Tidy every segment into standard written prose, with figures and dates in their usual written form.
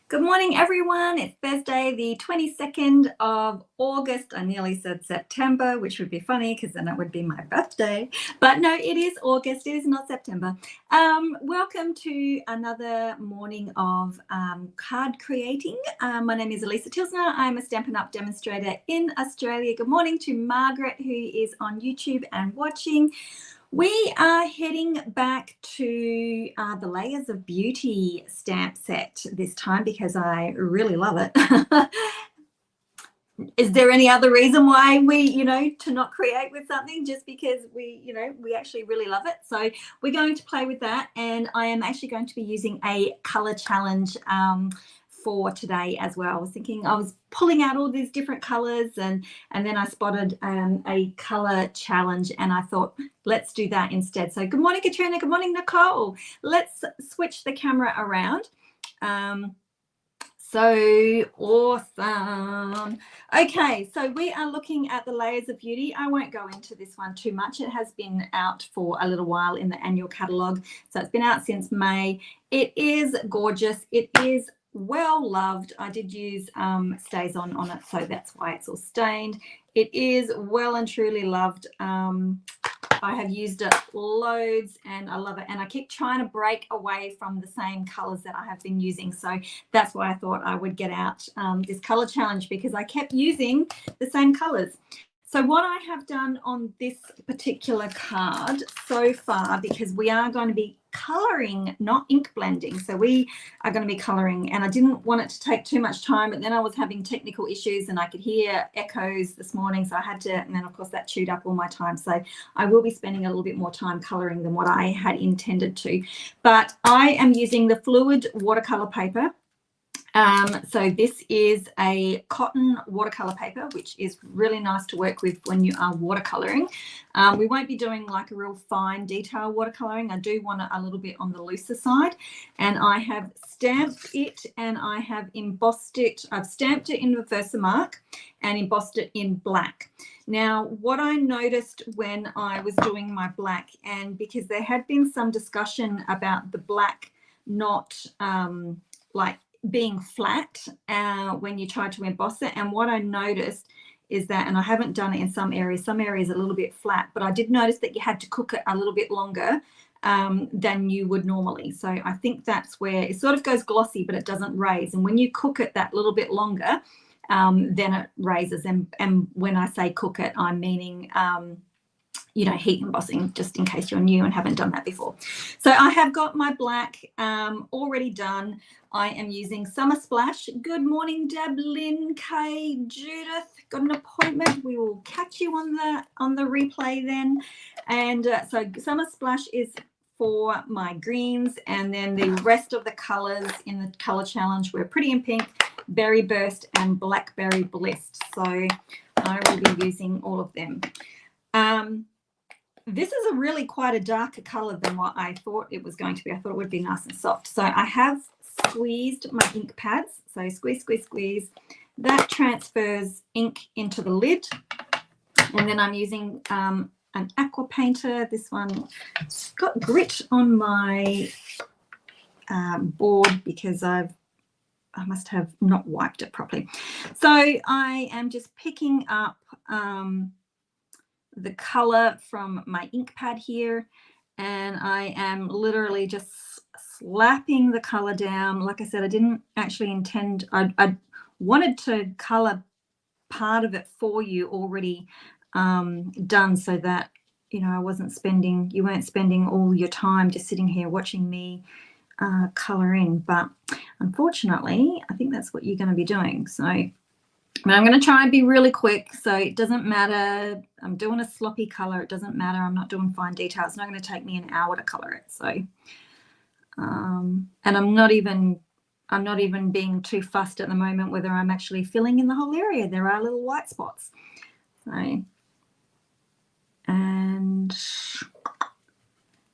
Good morning, everyone. It's Thursday, the 22nd of August. I nearly said September, which would be funny because then it would be my birthday. But no, it is August. It is not September. Welcome to another morning of card creating. My name is Alisa Tilsner. I'm a Stampin' Up demonstrator in Australia. Good morning to Margaret, who is on YouTube and watching. We are heading back to the Layers of Beauty stamp set this time because I really love it. Is there any other reason why we, to not create with something just because we actually really love it? So we're going to play with that, and I am actually going to be using a color challenge for today as well. I was thinking, I was pulling out all these different colors and then I spotted a color challenge and I thought, let's do that instead. So good morning, Katrina. Good morning, Nicole. Let's switch the camera around. So awesome. Okay, so we are looking at the Layers of Beauty. I won't go into this one too much. It has been out for a little while in the annual catalogue. So it's been out since May. It is gorgeous. It is well loved. I did use stays on it, so that's why it's all stained. It is well and truly loved. I have used it loads and I love it, and I keep trying to break away from the same colors that I have been using, so that's why I thought I would get out this color challenge, because I kept using the same colors. So what I have done on this particular card so far, because we are going to be coloring, not ink blending, so we are going to be coloring, and I didn't want it to take too much time, but then I was having technical issues and I could hear echoes this morning, so I had to, and then of course that chewed up all my time, so I will be spending a little bit more time coloring than what I had intended to. But I am using the fluid watercolor paper. So this is a cotton watercolor paper, which is really nice to work with when you are watercoloring. We won't be doing like a real fine detail watercoloring. I do want it a little bit on the looser side, and I have stamped it and I have embossed it. I've stamped it in Versamark and embossed it in black. Now, what I noticed when I was doing my black, and because there had been some discussion about the black not like being flat when you try to emboss it, and what I noticed is that, and I haven't done it in some areas a little bit flat, but I did notice that you had to cook it a little bit longer than you would normally. So I think that's where it sort of goes glossy, but it doesn't raise, and when you cook it that little bit longer, then it raises. And when I say cook it, I'm meaning heat embossing, just in case you're new and haven't done that before. So I have got my black already done. I am using Summer Splash. Good morning, Deb, Lynn, Kay, Judith. Got an appointment. We will catch you on the replay then. And so Summer Splash is for my greens, and then the rest of the colors in the color challenge were Pretty in Pink, Berry Burst, and Blackberry Blissed. So I will be using all of them. This is a really quite a darker color than what I thought it was going to be. I thought it would be nice and soft. So I have squeezed my ink pads. So squeeze, squeeze, squeeze. That transfers ink into the lid. And then I'm using an aqua painter. This one got grit on my board because I must have not wiped it properly. So I am just picking up the color from my ink pad here, and I am literally just slapping the color down. Like I said, I didn't actually intend, I wanted to color part of it for you already done, so that I wasn't spending, you weren't spending all your time just sitting here watching me color in. But unfortunately, I think that's what you're going to be doing. So I'm going to try and be really quick, so it doesn't matter. I'm doing a sloppy color. It doesn't matter. I'm not doing fine detail. It's not going to take me an hour to color it. So, and I'm not even being too fussed at the moment whether I'm actually filling in the whole area. There are little white spots. So, and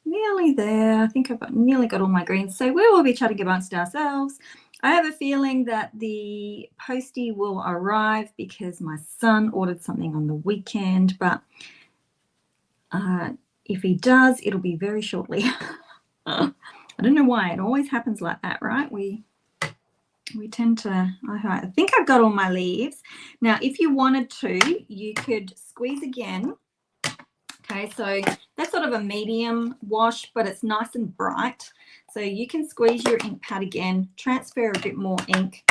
nearly there. I think I've nearly got all my greens. So we will be chatting amongst ourselves. I have a feeling that the postie will arrive because my son ordered something on the weekend, but if he does, it'll be very shortly. I don't know why. It always happens like that, right? we tend to, I think I've got all my leaves. Now, if you wanted to, you could squeeze again. Okay, so that's sort of a medium wash, but it's nice and bright. So you can squeeze your ink pad again, transfer a bit more ink,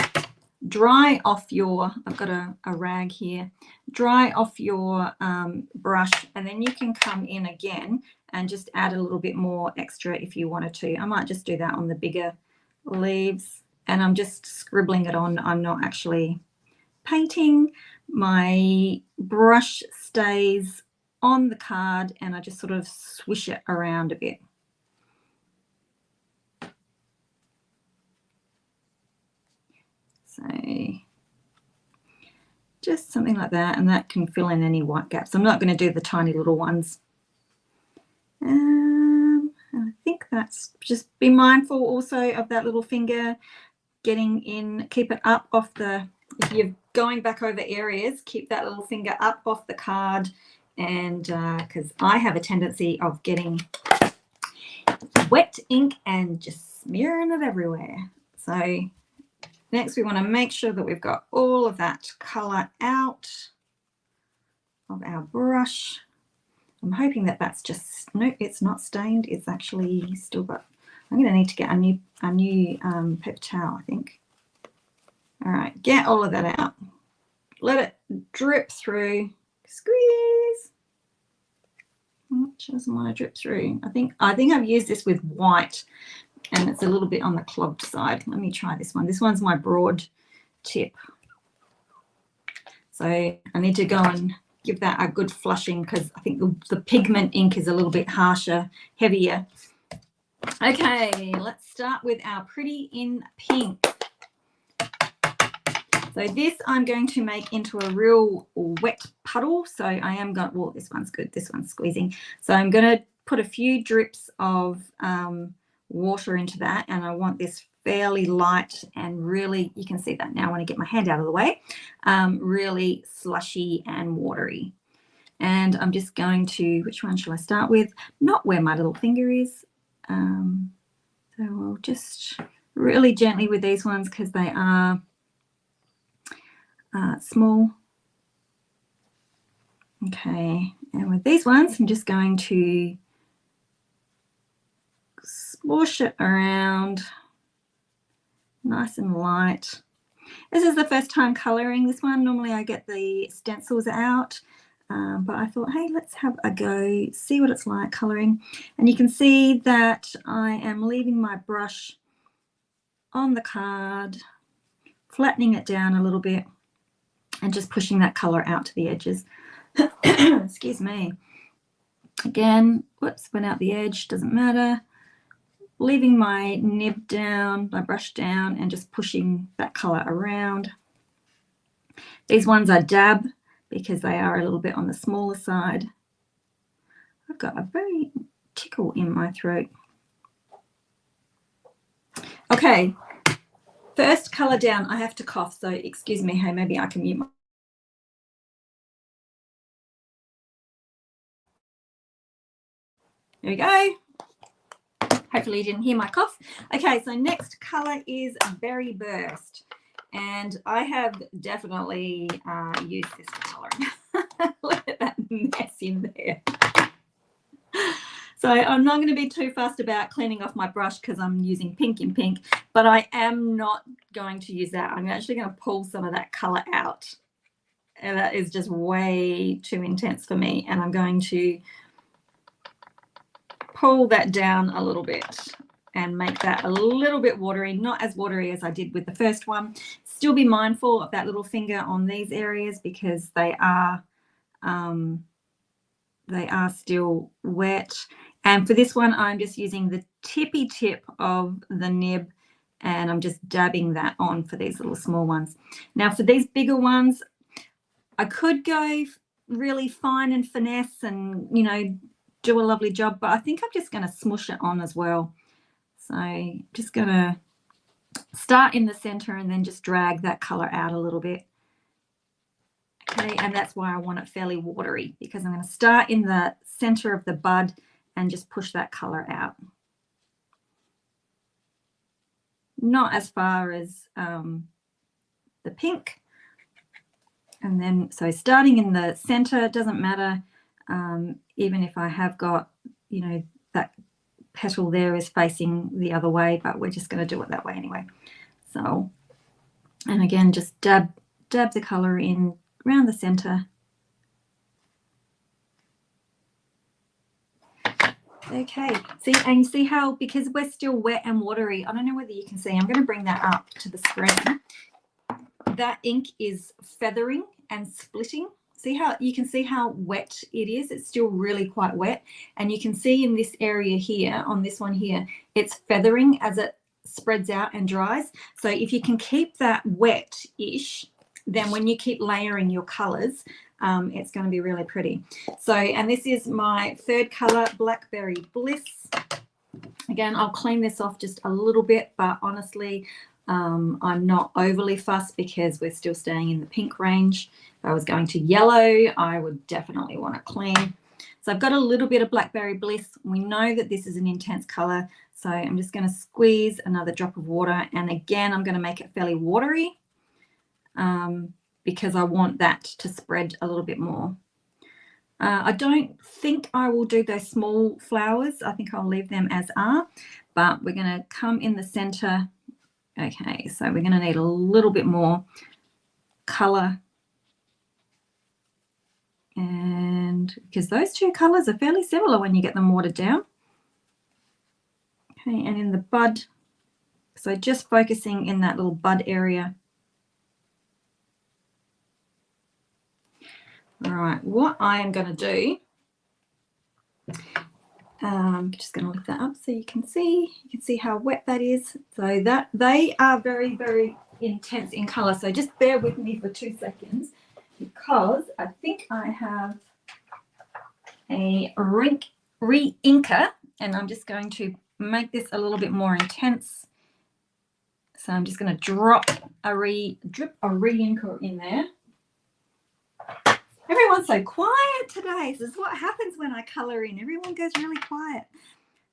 dry off your, I've got a rag here, dry off your brush, and then you can come in again and just add a little bit more extra if you wanted to. I might just do that on the bigger leaves, and I'm just scribbling it on. I'm not actually painting. My brush stays on the card and I just sort of swish it around a bit. So just something like that, and that can fill in any white gaps. I'm not going to do the tiny little ones. I think that's, just be mindful also of that little finger getting in, keep it up off the, if you're going back over areas, keep that little finger up off the card, and because I have a tendency of getting wet ink and just smearing it everywhere. So next we want to make sure that we've got all of that colour out of our brush. I'm hoping that that's just, no, it's not stained. It's actually still got, I'm going to need to get a new paper towel, I think. All right, get all of that out. Let it drip through. Squeeze. Which doesn't want to drip through. I think I've used this with white, and it's a little bit on the clogged side. Let me try this one. This one's my broad tip. So I need to go and give that a good flushing, because I think the pigment ink is a little bit harsher, heavier. Okay, let's start with our Pretty in Pink. So this I'm going to make into a real wet puddle. So I am going, well, this one's good, this one's squeezing. So I'm going to put a few drips of water into that, and I want this fairly light and really, you can see that now when I get my hand out of the way, really slushy and watery. And I'm just going to, which one shall I start with? Not where my little finger is. So we'll just really gently with these ones, because they are small. Okay, and with these ones, I'm just going to swoosh it around nice and light. This is the first time colouring this one. Normally I get the stencils out, but I thought, hey, let's have a go, see what it's like colouring. And you can see that I am leaving my brush on the card, flattening it down a little bit, and just pushing that colour out to the edges. Excuse me. Again, whoops, went out the edge, doesn't matter. Leaving my nib down, my brush down, and just pushing that colour around. These ones I dab because they are a little bit on the smaller side. I've got a very tickle in my throat. Okay, first colour down. I have to cough, so excuse me. Hey, maybe I can mute my... There we go. Hopefully you didn't hear my cough. Okay, so next colour is Berry Burst. And I have definitely used this for colouring. Look at that mess in there. So I'm not going to be too fussed about cleaning off my brush because I'm using pink in pink, but I am not going to use that. I'm actually going to pull some of that colour out. And that is just way too intense for me. And I'm going to pull that down a little bit and make that a little bit watery, not as watery as I did with the first one. Still be mindful of that little finger on these areas because they are still wet. And for this one, I'm just using the tippy tip of the nib, and I'm just dabbing that on for these little small ones. Now for these bigger ones, I could go really fine and finesse and, you know, do a lovely job, but I think I'm just going to smush it on as well. So just going to start in the center and then just drag that color out a little bit. Okay, and that's why I want it fairly watery, because I'm going to start in the center of the bud and just push that color out. not as far as the pink. And then, so starting in the center, doesn't matter, even if I have got, you know, that petal there is facing the other way, but we're just going to do it that way anyway. So, and again, just dab the color in around the center. Okay, see, and you see how, because we're still wet and watery, I don't know whether you can see, I'm going to bring that up to the screen. That ink is feathering and splitting. See how you can see how wet it is? It's still really quite wet. And you can see in this area here, on this one here, it's feathering as it spreads out and dries. So if you can keep that wet-ish, then when you keep layering your colors, it's going to be really pretty. So, and this is my third color, Blackberry Bliss. Again, I'll clean this off just a little bit, but honestly, I'm not overly fussed because we're still staying in the pink range. If I was going to yellow, I would definitely want to clean. So I've got a little bit of Blackberry Bliss. We know that this is an intense color, so I'm just going to squeeze another drop of water, and again, I'm going to make it fairly watery because I want that to spread a little bit more. I don't think I will do those small flowers. I think I'll leave them as are, but we're going to come in the center. Okay, so we're going to need a little bit more color, and because those two colors are fairly similar when you get them watered down. Okay, and in the bud, so just focusing in that little bud area. All right, what I am going to do, I'm just going to lift that up so you can see how wet that is. So that they are very, very intense in color. So just bear with me for 2 seconds because I think I have a re-inker, and I'm just going to make this a little bit more intense. So I'm just going to drip a re-inker in there. Everyone's so quiet today. This is what happens when I color in. Everyone goes really quiet.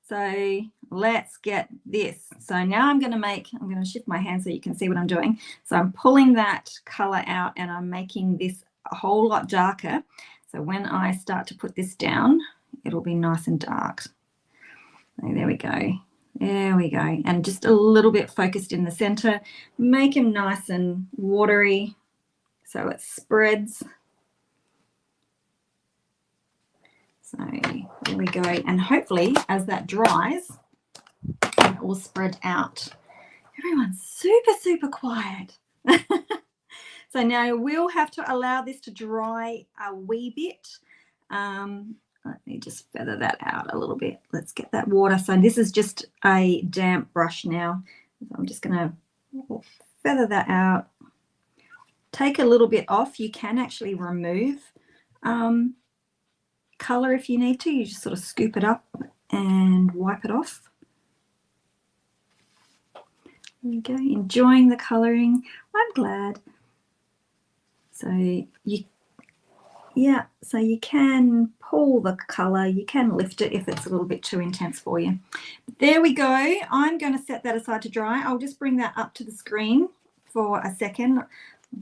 So let's get this. So now I'm going to shift my hand so you can see what I'm doing. So I'm pulling that color out and I'm making this a whole lot darker. So when I start to put this down, it'll be nice and dark. So there we go. There we go. And just a little bit focused in the center. Make them nice and watery so it spreads. So there we go. And hopefully as that dries, it will spread out. Everyone's super, super quiet. So now we'll have to allow this to dry a wee bit. Let me just feather that out a little bit. Let's get that water. So this is just a damp brush now. So I'm just going to feather that out. Take a little bit off. You can actually remove color if you need to. You just sort of scoop it up and wipe it off. There we go. Enjoying the coloring. I'm glad. So you can pull the color, you can lift it if it's a little bit too intense for you. There we go. I'm going to set that aside to dry. I'll just bring that up to the screen for a second.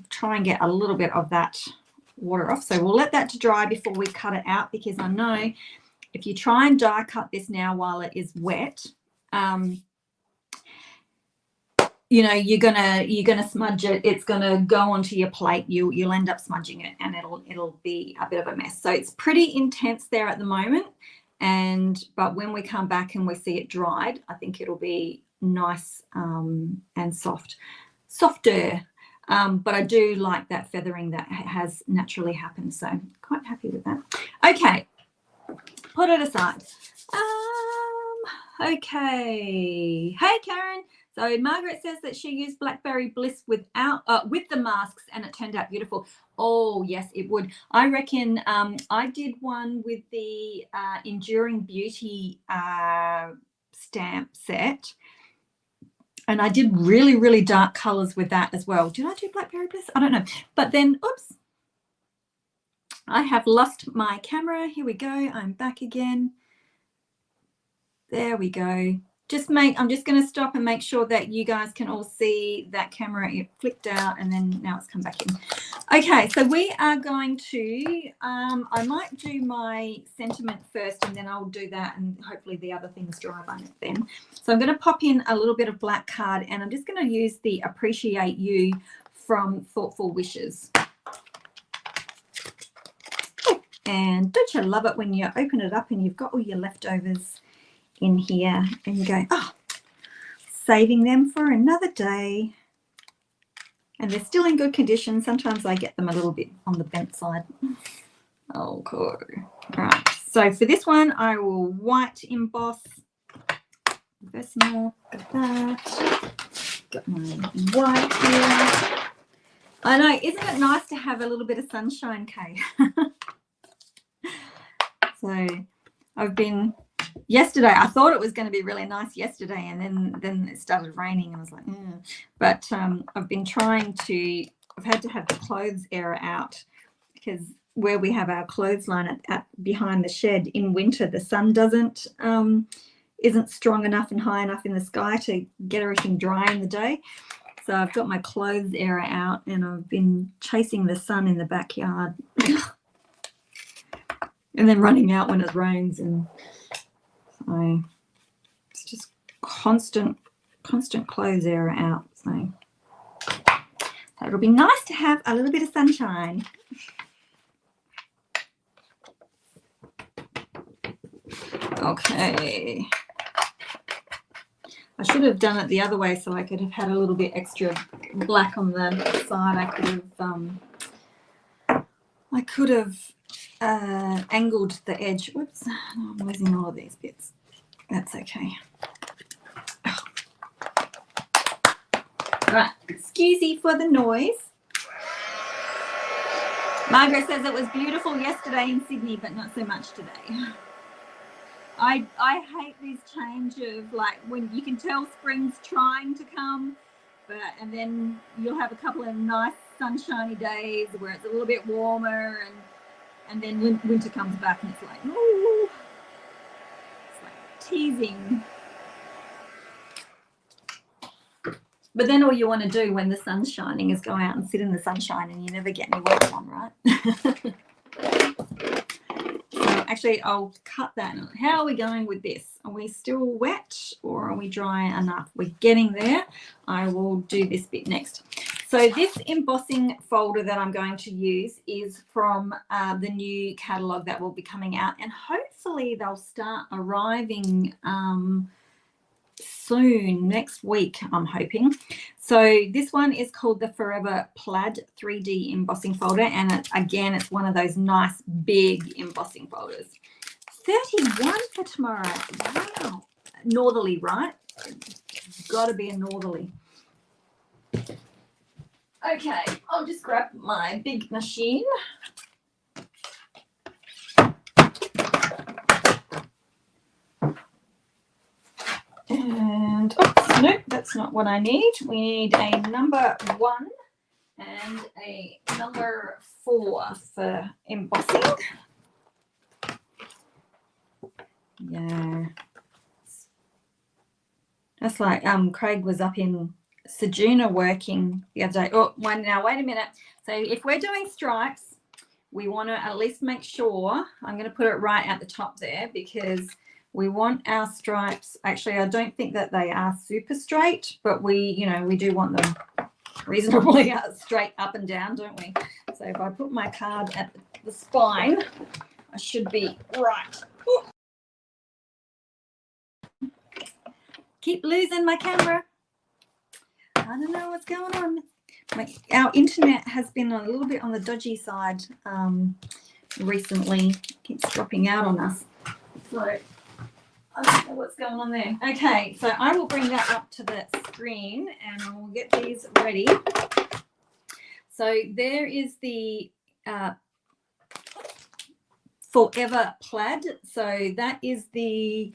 Try and get a little bit of that water off. So we'll let that to dry before we cut it out, because I know if you try and die cut this now while it is wet, you know, you're gonna smudge it. It's gonna go onto your plate. You'll end up smudging it, and it'll be a bit of a mess. So it's pretty intense there at the moment, but when we come back and we see it dried, I think it'll be nice and softer. But I do like that feathering that has naturally happened, so I'm quite happy with that. Okay, put it aside. Okay. Hey, Karen. So Margaret says that she used Blackberry Bliss with the masks and it turned out beautiful. Oh, yes, it would. I reckon I did one with the Enduring Beauty stamp set. And I did really, really dark colors with that as well. Did I do Blackberry Bliss? I don't know. But then, oops, I have lost my camera. Here we go. I'm back again. There we go. I'm just going to stop and make sure that you guys can all see that camera. It flicked out and then now it's come back in. Okay, so we are going to, I might do my sentiment first and then I'll do that and hopefully the other things dry by then. So I'm going to pop in a little bit of black card and I'm just going to use the Appreciate You from Thoughtful Wishes. And don't you love it when you open it up and you've got all your leftovers in here and you go, oh, saving them for another day. And they're still in good condition. Sometimes I get them a little bit on the bent side. Oh, cool. All right. So for this one, I will white emboss. Versatile. Got that. Got my white here. I know, isn't it nice to have a little bit of sunshine, Kay? So I've been, yesterday, I thought it was going to be really nice yesterday and then it started raining and I was like, But I've been trying to, I've had to have the clothes air out because where we have our clothesline at behind the shed in winter, the sun isn't strong enough and high enough in the sky to get everything dry in the day. So I've got my clothes area out and I've been chasing the sun in the backyard and then running out when it rains. And so it's just constant clothes area out. So it'll be nice to have a little bit of sunshine. Okay. I should have done it the other way so I could have had a little bit extra black on the side. I could have angled the edge. Whoops, I'm losing all of these bits. That's okay. Oh. Right, excusey for the noise. Margaret says it was beautiful yesterday in Sydney, but not so much today. I hate this change of like when you can tell spring's trying to come, and then you'll have a couple of nice sunshiny days where it's a little bit warmer and then winter comes back and it's like, ooh, it's like teasing. But then all you want to do when the sun's shining is go out and sit in the sunshine and you never get any work done, right? Actually, I'll cut that. How are we going with this? Are we still wet or are we dry enough? We're getting there. I will do this bit next. So this embossing folder that I'm going to use is from the new catalogue that will be coming out, and hopefully they'll start arriving soon, next week, I'm hoping. So this one is called the Forever Plaid 3D embossing folder, and it's one of those nice big embossing folders. 31 for tomorrow. Wow. Northerly, right? Got to be a northerly. Okay, I'll just grab my big machine. And oops, nope, that's not what I need. We need a number 1 and a number 4 for embossing. Yeah. That's like Craig was up in Sejuna working the other day. Oh, now wait a minute. So if we're doing stripes, we want to at least make sure, I'm going to put it right at the top there because we want our stripes. Actually, I don't think that they are super straight, but we do want them reasonably straight up and down, don't we? So if I put my card at the spine, I should be right. Ooh. Keep losing my camera. I don't know what's going on. Our internet has been a little bit on the dodgy side recently. It keeps dropping out on us. So I don't know what's going on there. Okay, so I will bring that up to the screen and I will get these ready. So there is the Forever Plaid. So that is the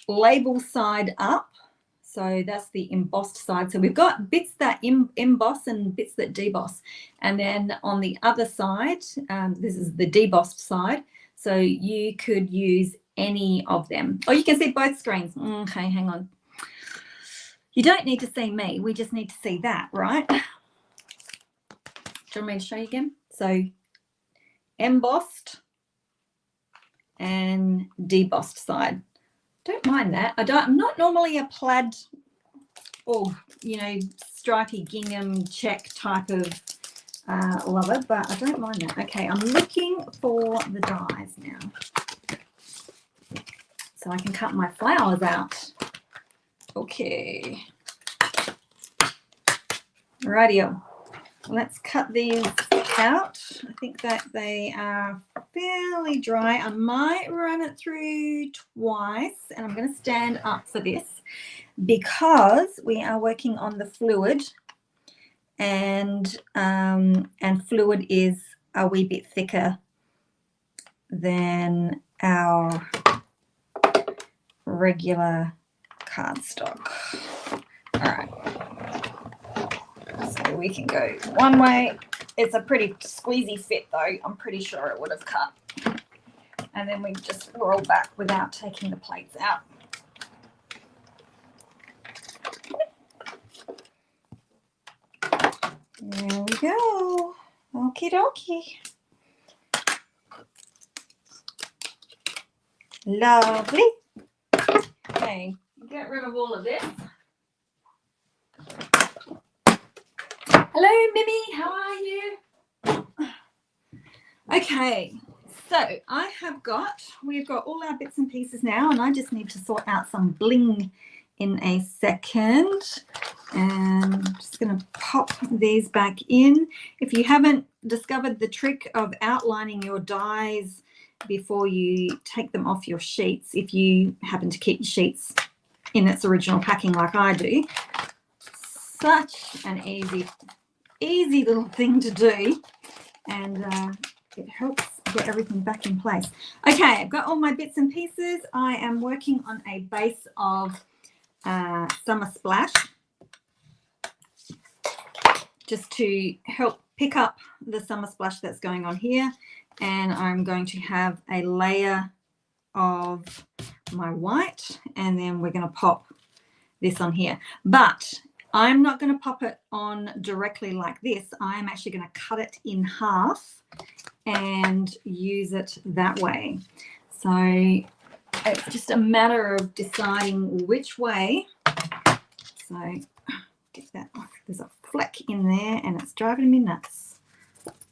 label side up. So that's the embossed side. So we've got bits that emboss and bits that deboss. And then on the other side, this is the debossed side. So you could use any of them. Oh, you can see both screens. Okay, hang on. You don't need to see me. We just need to see that, right? Do you want me to show you again? So embossed and debossed side. Don't mind that. I'm not normally a plaid or, you know, stripy gingham check type of lover, but I don't mind that. Okay, I'm looking for the dies now, so I can cut my flowers out. Okay. Rightio. Let's cut these out. I think that they are fairly dry. I might run it through twice, and I'm going to stand up for this because we are working on the fluid, and fluid is a wee bit thicker than our regular cardstock. All right. So we can go one way. It's a pretty squeezy fit though. I'm pretty sure it would have cut. And then we just roll back without taking the plates out. There we go. Okie dokie. Lovely. Okay, get rid of all of this. Hello, Mimi. How are you? Okay, so we've got all our bits and pieces now, and I just need to sort out some bling in a second. And I'm just going to pop these back in. If you haven't discovered the trick of outlining your dies before you take them off your sheets, if you happen to keep your sheets in its original packing like I do, such an easy little thing to do, and it helps get everything back in place. Okay, I've got all my bits and pieces. I am working on a base of Summer Splash, just to help pick up the Summer Splash that's going on here. And I'm going to have a layer of my white, and then we're going to pop this on here. But I'm not going to pop it on directly like this. I'm actually going to cut it in half and use it that way. So it's just a matter of deciding which way. So get that off. There's a fleck in there and it's driving me nuts.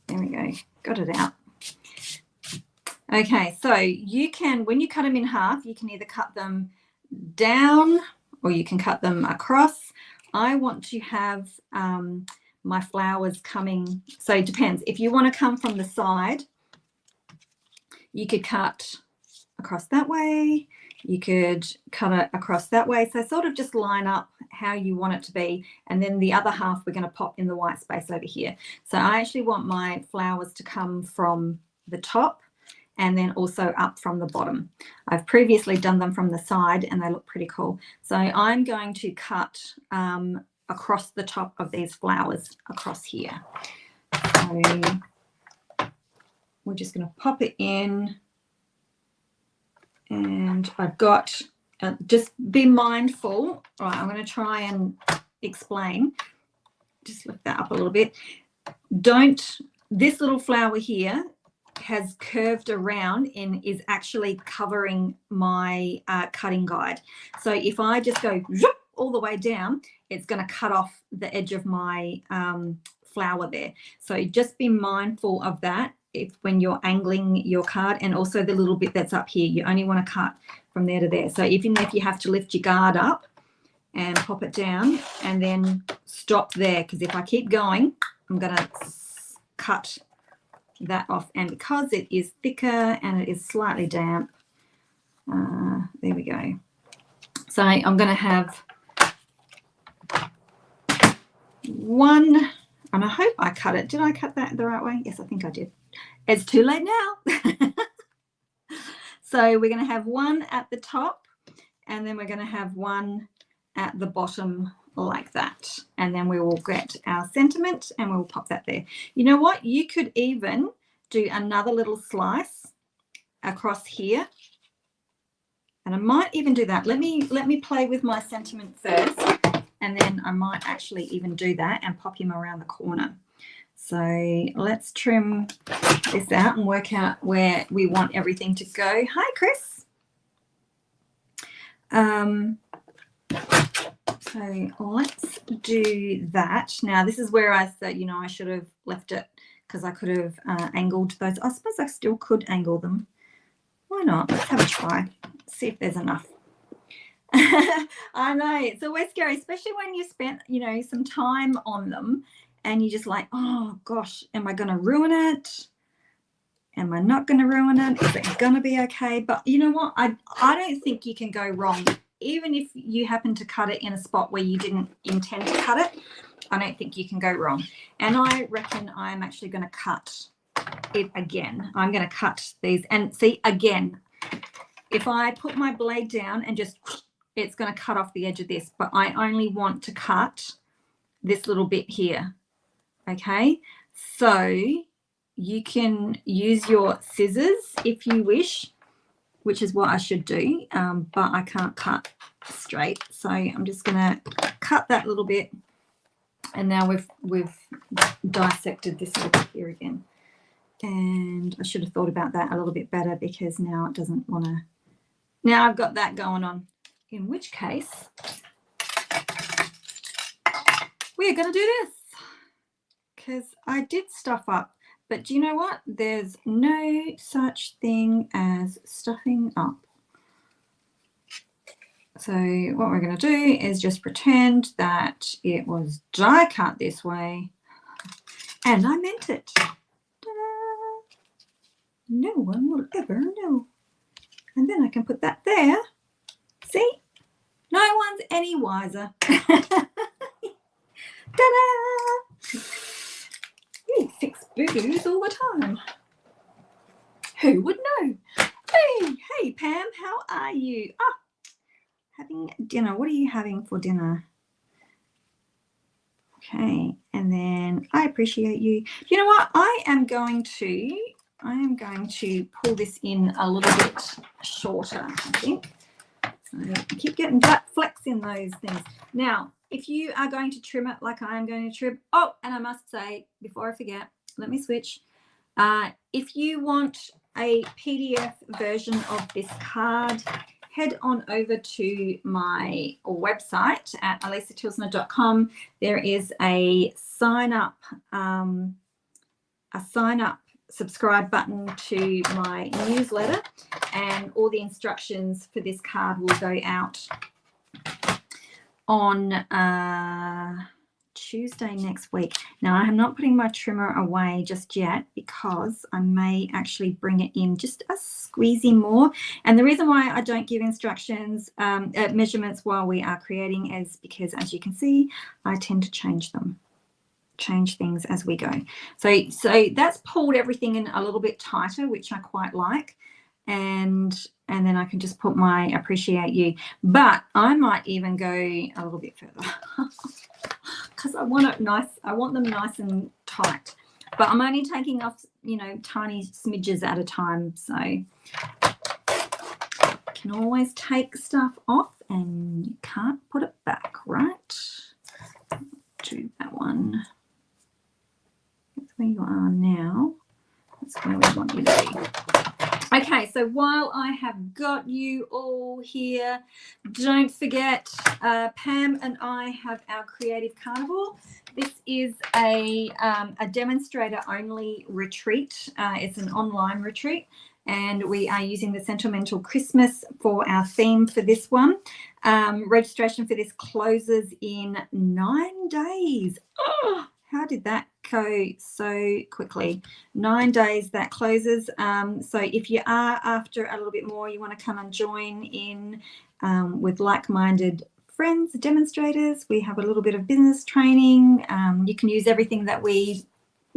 There we go. Got it out. Okay, so you can, when you cut them in half, you can either cut them down or you can cut them across. I want to have my flowers coming, so it depends. If you want to come from the side, you could cut across that way. You could cut it across that way. So sort of just line up how you want it to be. And then the other half, we're going to pop in the white space over here. So I actually want my flowers to come from the top and then also up from the bottom. I've previously done them from the side and they look pretty cool. So I'm going to cut across the top of these flowers across here. So we're just going to pop it in. And I've got, just be mindful. All right, I'm going to try and explain. Just lift that up a little bit. This little flower here has curved around and is actually covering my cutting guide. So if I just go all the way down, it's going to cut off the edge of my flower there. So just be mindful of that when you're angling your card, and also the little bit that's up here. You only want to cut from there to there. So even if you have to lift your guard up and pop it down and then stop there, because if I keep going, I'm going to cut that off. And because it is thicker and it is slightly damp, there we go. So I'm going to have one, and I hope I cut it. Did I cut that the right way? Yes, I think I did. It's too late now. So we're going to have one at the top, and then we're going to have one at the bottom like that. And then we will get our sentiment and we'll pop that there. You know what? You could even do another little slice across here And I might even do that. Let me play with my sentiment first, and then I might actually even do that and pop him around the corner. So let's trim this out and work out where we want everything to go. Hi, Chris. So let's do that. Now, this is where I said, you know, I should have left it because I could have angled those. I suppose I still could angle them. Why not? Let's have a try. See if there's enough. I know, it's always scary, especially when you spent, you know, some time on them and you're just like, oh gosh, am I going to ruin it? Am I not going to ruin it? Is it going to be okay? But you know what? I don't think you can go wrong. Even if you happen to cut it in a spot where you didn't intend to cut it, I don't think you can go wrong. And I reckon I'm actually going to cut it again. I'm going to cut these, and see, again, if I put my blade down and just, it's going to cut off the edge of this, but I only want to cut this little bit here. Okay, so you can use your scissors if you wish, which is what I should do, but I can't cut straight, so I'm just going to cut that little bit. And now we've dissected this little bit here again, and I should have thought about that a little bit better, because now it doesn't want to, now I've got that going on, in which case we're going to do this, because I did stuff up. But do you know what? There's no such thing as stuffing up. So what we're going to do is just pretend that it was die cut this way, and I meant it. Ta-da! No one will ever know. And then I can put that there. See? No one's any wiser. Ta-da! You fix boo-boos all the time. Who would know? Hey, Pam, how are you? Ah, having dinner. What are you having for dinner? Okay, and then I appreciate you. You know what? I am going to pull this in a little bit shorter, I think. So I keep getting that flex in those things. Now, if you are going to trim it like I am going to trim, oh, and I must say, before I forget, let me switch. If you want a PDF version of this card, head on over to my website at alisatilsner.com. There is a sign up subscribe button to my newsletter, and all the instructions for this card will go out on Tuesday next week. Now, I am not putting my trimmer away just yet, because I may actually bring it in just a squeezy more. And the reason why I don't give instructions, measurements while we are creating, is because, as you can see, I tend to change things as we go. So that's pulled everything in a little bit tighter, which I quite like. And then I can just put my appreciate you. But I might even go a little bit further because I want it nice. I want them nice and tight. But I'm only taking off, you know, tiny smidges at a time. So you can always take stuff off and you can't put it back, right? Do that one. That's where you are now. That's where we want you to be. Okay, so while I have got you all here, don't forget, Pam and I have our Creative Carnival. This is a demonstrator-only retreat. It's an online retreat, and we are using the Sentimental Christmas for our theme for this one. Registration for this closes in 9 days. Oh, how did that go so quickly? 9 days that closes. So if you are after a little bit more, you want to come and join in with like-minded friends, demonstrators. We have a little bit of business training. You can use everything that we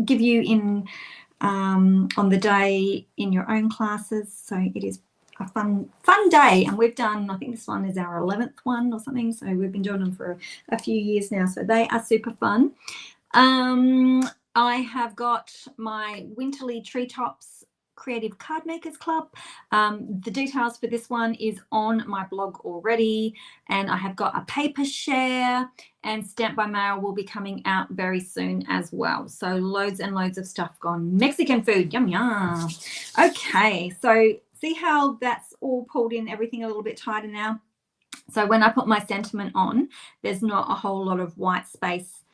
give you in on the day in your own classes. So it is a fun day, and we've done, I think this one is our 11th one or something. So we've been doing them for a few years now. So they are super fun. I have got my Winterly Treetops Creative Card Makers Club. The details for this one is on my blog already, and I have got a paper share, and Stamp by Mail will be coming out very soon as well. So loads and loads of stuff gone. Mexican food, yum yum. Okay, so see how that's all pulled in everything a little bit tighter now? So when I put my sentiment on, there's not a whole lot of white space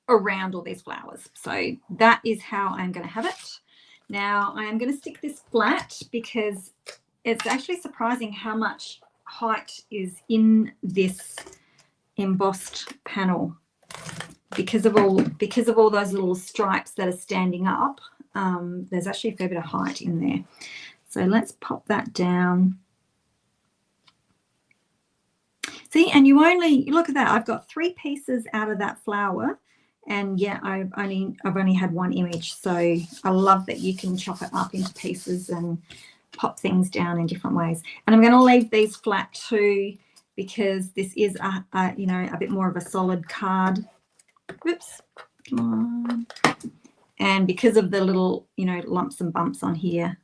around all these flowers. So that is how I'm going to have it. Now I am going to stick this flat because it's actually surprising how much height is in this embossed panel because of all those little stripes that are standing up. There's actually a fair bit of height in there. So let's pop that down. See, and you look at that. I've got 3 pieces out of that flower, and yeah, I've only had 1 image. So I love that you can chop it up into pieces and pop things down in different ways. And I'm going to leave these flat too because this is a bit more of a solid card. Whoops, come on. And because of the little lumps and bumps on here,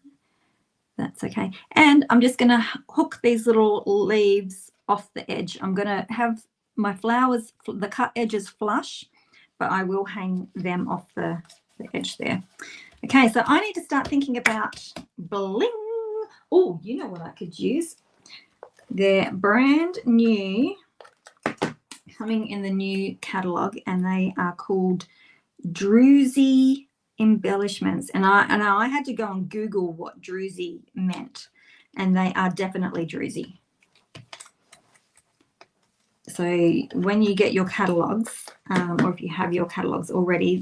that's okay. And I'm just going to hook these little leaves off the edge. I'm going to have my flowers, the cut edges flush, but I will hang them off the edge there. Okay, so I need to start thinking about bling. Oh, you know what I could use? They're brand new, coming in the new catalogue, and they are called Druzy embellishments. And I had to go and Google what druzy meant, and they are definitely druzy. So when you get your catalogues, or if you have your catalogues already,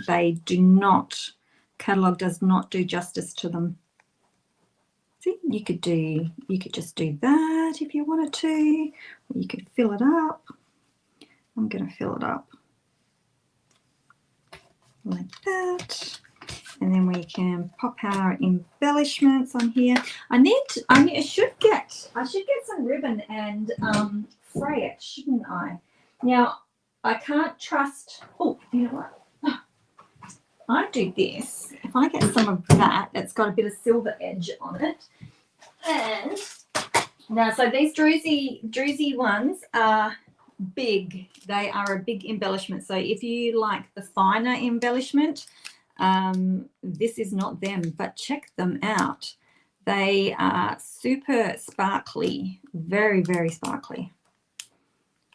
catalogue does not do justice to them. See, you could just do that if you wanted to, or you could fill it up. I'm going to fill it up like that. And then we can pop our embellishments on here. I should get some ribbon and fray it, shouldn't I? Now I can't trust. Oh, you know what? I do this. If I get some of that, it's got a bit of silver edge on it. And now, so these druzy ones are big. They are a big embellishment. So if you like the finer embellishment, this is not them, but check them out. They are super sparkly, very, very sparkly.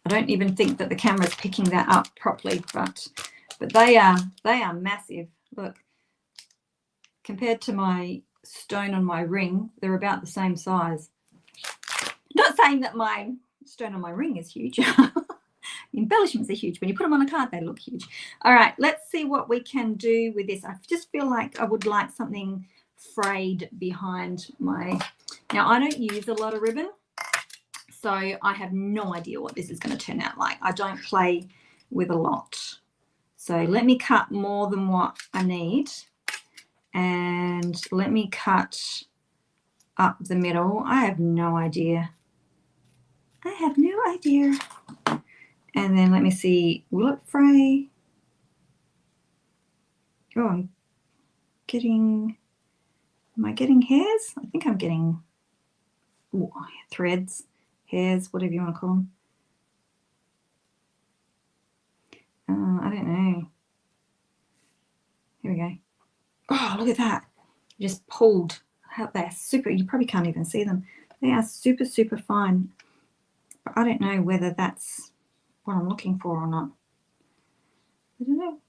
I don't even think that the camera's picking that up properly, but they are massive. Look, compared to my stone on my ring, they're about the same size. Not saying that my stone on my ring is huge. Embellishments are huge. When you put them on a card, they look huge. All right, let's see what we can do with this. I just feel like I would like something frayed behind my... Now, I don't use a lot of ribbon, so I have no idea what this is going to turn out like. I don't play with a lot. So let me cut more than what I need, and let me cut up the middle. I have no idea. I have no idea. And then let me see, will it fray? Oh, am I getting hairs? I think I'm getting threads, hairs, whatever you want to call them. I don't know. Here we go. Oh, look at that. Just pulled. They're super, you probably can't even see them. They are super, super fine. But I don't know whether that's what I'm looking for or not. I don't know.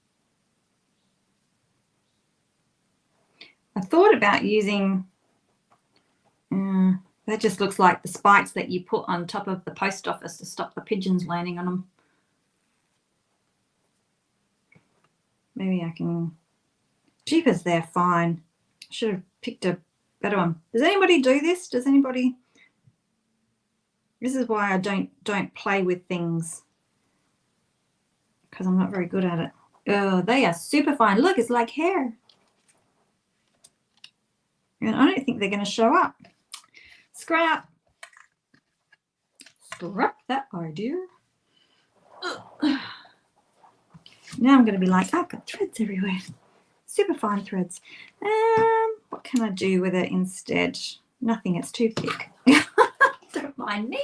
I thought about using, that just looks like the spikes that you put on top of the post office to stop the pigeons landing on them. Maybe I can, jeepers, they're fine. I should have picked a better one. Does anybody do this? Does anybody? This is why I don't play with things, because I'm not very good at it. Oh, they are super fine. Look, it's like hair. And I don't think they're going to show up. Scrap that idea. Ugh. Now I'm going to be like, I've got threads everywhere. super fine threads. What can I do with it instead? Nothing, it's too thick. Don't mind me.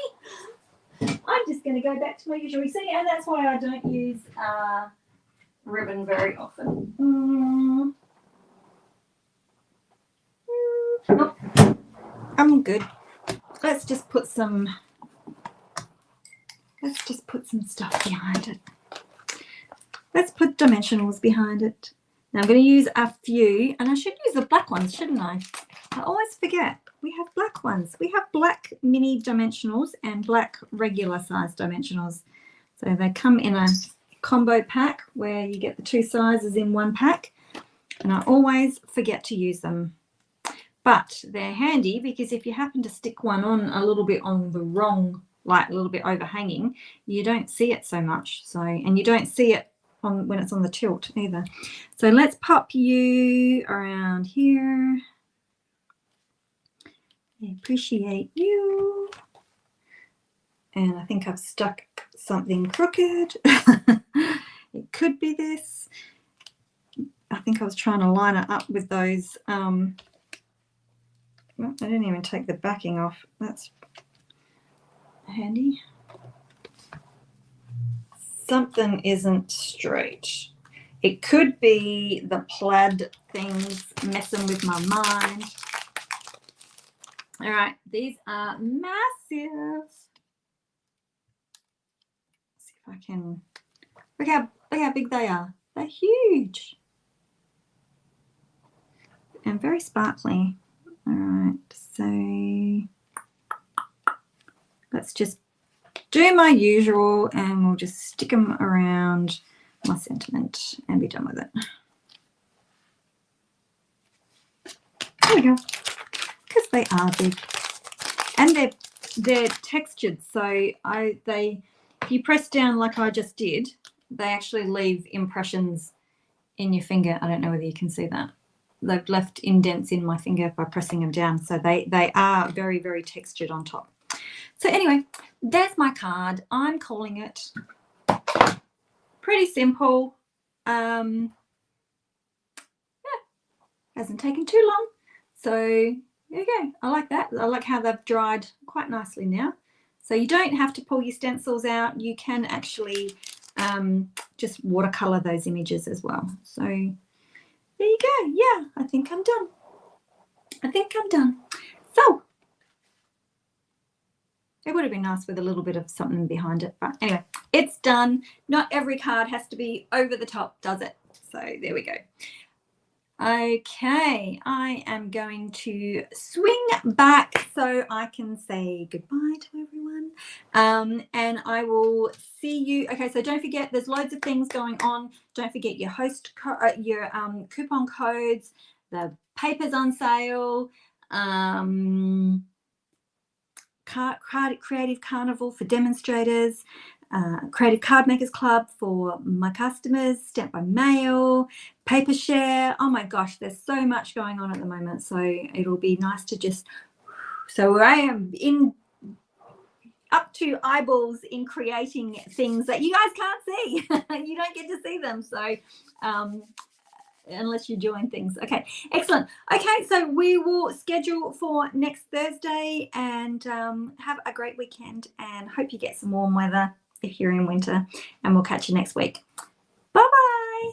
I'm just going to go back to my usual routine, and that's why I don't use ribbon very often. Nope. I'm good. Let's just put some stuff behind it. Let's put dimensionals behind it. Now I'm going to use a few, and I should use the black ones, shouldn't I? I always forget. We have black ones. We have black mini dimensionals and black regular size dimensionals. So they come in a combo pack where you get the two sizes in one pack, and I always forget to use them. But they're handy because if you happen to stick one on a little bit on the wrong, like a little bit overhanging, you don't see it so much. So, and you don't see it on when it's on the tilt either. So let's pop you around here. I appreciate you. And I think I've stuck something crooked. It could be this. I think I was trying to line it up with those. Well, I didn't even take the backing off. That's handy. Something isn't straight. It could be the plaid things messing with my mind. All right, these are massive. Let's see if I can look how big they are. They're huge and very sparkly. All right, so let's just do my usual, and we'll just stick them around my sentiment and be done with it. There we go. Because they are big, and they're textured. So if you press down like I just did, they actually leave impressions in your finger. I don't know whether you can see that. They've left indents in my finger by pressing them down. So they are very, very textured on top. So anyway, there's my card. I'm calling it pretty simple. Yeah, hasn't taken too long. So there you go. I like that. I like how they've dried quite nicely now. So you don't have to pull your stencils out. You can actually just watercolor those images as well. So there you go. Yeah, I think I'm done. I think I'm done. So it would have been nice with a little bit of something behind it. But anyway, it's done. Not every card has to be over the top, does it? So there we go. Okay, I am going to swing back so I can say goodbye to everyone. And I will see you. Okay, so don't forget, there's loads of things going on. Don't forget your coupon codes, the papers on sale, Creative Carnival for demonstrators, Creative Card Makers Club for my customers, Stamp by Mail, Paper Share. Oh my gosh, there's so much going on at the moment. So it'll be nice to just, so I am up to eyeballs in creating things that you guys can't see. You don't get to see them. So unless you're doing things. Okay, excellent. Okay, so we will schedule for next Thursday, and have a great weekend, and hope you get some warm weather if you're in winter, and we'll catch you next week. Bye bye.